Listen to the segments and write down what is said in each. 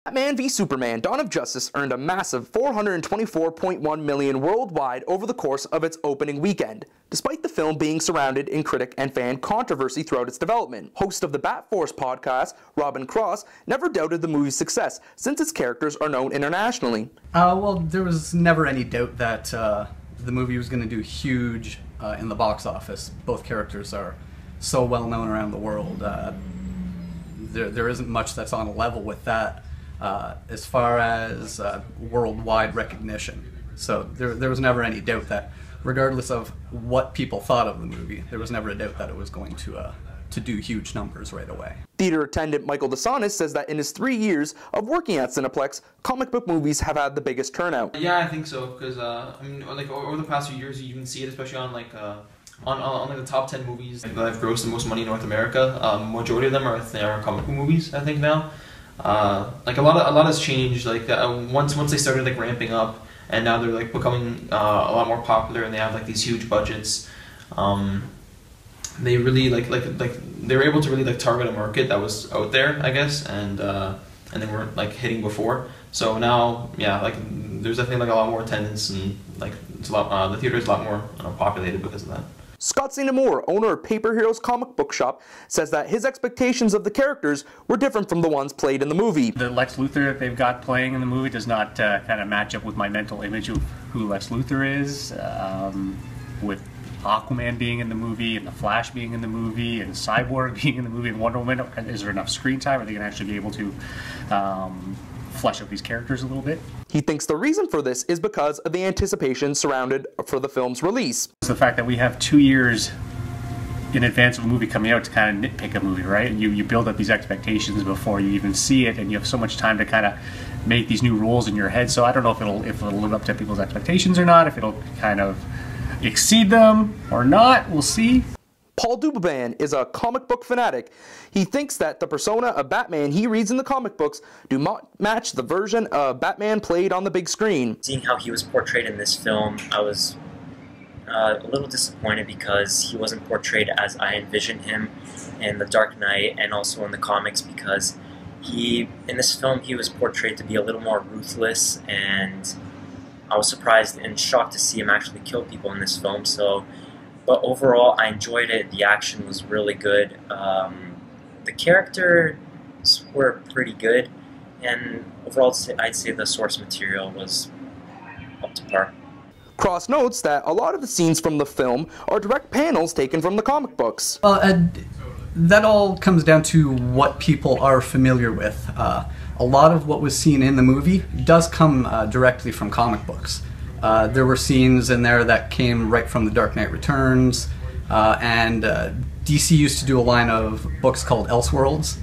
Batman v Superman: Dawn of Justice earned a massive $424.1 million worldwide over the course of its opening weekend, despite the film being surrounded in critic and fan controversy throughout its development. Host of the Bat Force podcast, Robin Cross, never doubted the movie's success since its characters are known internationally. Well, there was never any doubt that the movie was going to do huge in the box office. Both characters are so well known around the world. There isn't much that's on a level with that as far as worldwide recognition. So there was never any doubt that, regardless of what people thought of the movie, there was never a doubt that it was going to do huge numbers right away. Theater attendant Michael DeSantis says that in his 3 years of working at Cineplex, comic book movies have had the biggest turnout. Yeah, I think so, because I mean, like over the past few years, you even see it, especially on like on like the top 10 movies that have grossed the most money in North America. Majority of them are comic book movies, I think now. Like a lot has changed. Like once they started like ramping up, and now they're like becoming a lot more popular, and they have like these huge budgets. They really like they were able to really like target a market that was out there, I guess, and they weren't like hitting before. So now, yeah, like there's definitely like a lot more attendance, and like it's a lot. The theater is a lot more populated because of that. Scott St. Amour, owner of Paper Heroes comic book shop, says that his expectations of the characters were different from the ones played in the movie. The Lex Luthor that they've got playing in the movie does not kind of match up with my mental image of who Lex Luthor is, with Aquaman being in the movie, and the Flash being in the movie, and Cyborg being in the movie, and Wonder Woman. Is there enough screen time? Are they going to actually be able to flesh out these characters a little bit? He thinks the reason for this is because of the anticipation surrounded for the film's release. It's the fact that we have 2 years in advance of a movie coming out to kind of nitpick a movie, right? You build up these expectations before you even see it, and you have so much time to kind of make these new rules in your head. So I don't know if it'll live up to people's expectations or not, if it'll kind of exceed them or not. We'll see. Paul Dubban is a comic book fanatic. He thinks that the persona of Batman he reads in the comic books do not match the version of Batman played on the big screen. Seeing how he was portrayed in this film, I was a little disappointed because he wasn't portrayed as I envisioned him in The Dark Knight and also in the comics, because in this film he was portrayed to be a little more ruthless, and I was surprised and shocked to see him actually kill people in this film. But overall, I enjoyed it. The action was really good. The characters were pretty good, and overall, I'd say the source material was up to par. Cross notes that a lot of the scenes from the film are direct panels taken from the comic books. That all comes down to what people are familiar with. A lot of what was seen in the movie does come directly from comic books. There were scenes in there that came right from The Dark Knight Returns, and DC used to do a line of books called Elseworlds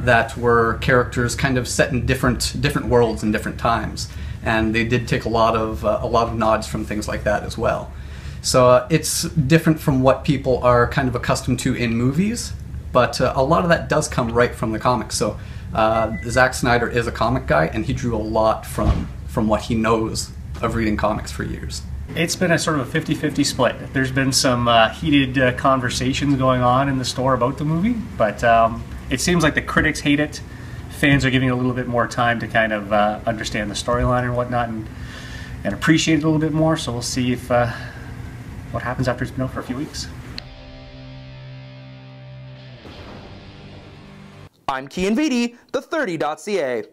that were characters kind of set in different worlds and different times, and they did take a lot of nods from things like that as well. So it's different from what people are kind of accustomed to in movies, but a lot of that does come right from the comics. So Zack Snyder is a comic guy, and he drew a lot from what he knows of reading comics for years. It's been a sort of a 50-50 split. There's been some heated conversations going on in the store about the movie, but it seems like the critics hate it. Fans are giving it a little bit more time to kind of understand the storyline and whatnot, and appreciate it a little bit more. So we'll see if what happens after it's been out for a few weeks. I'm Kian Vitti, the 30.ca.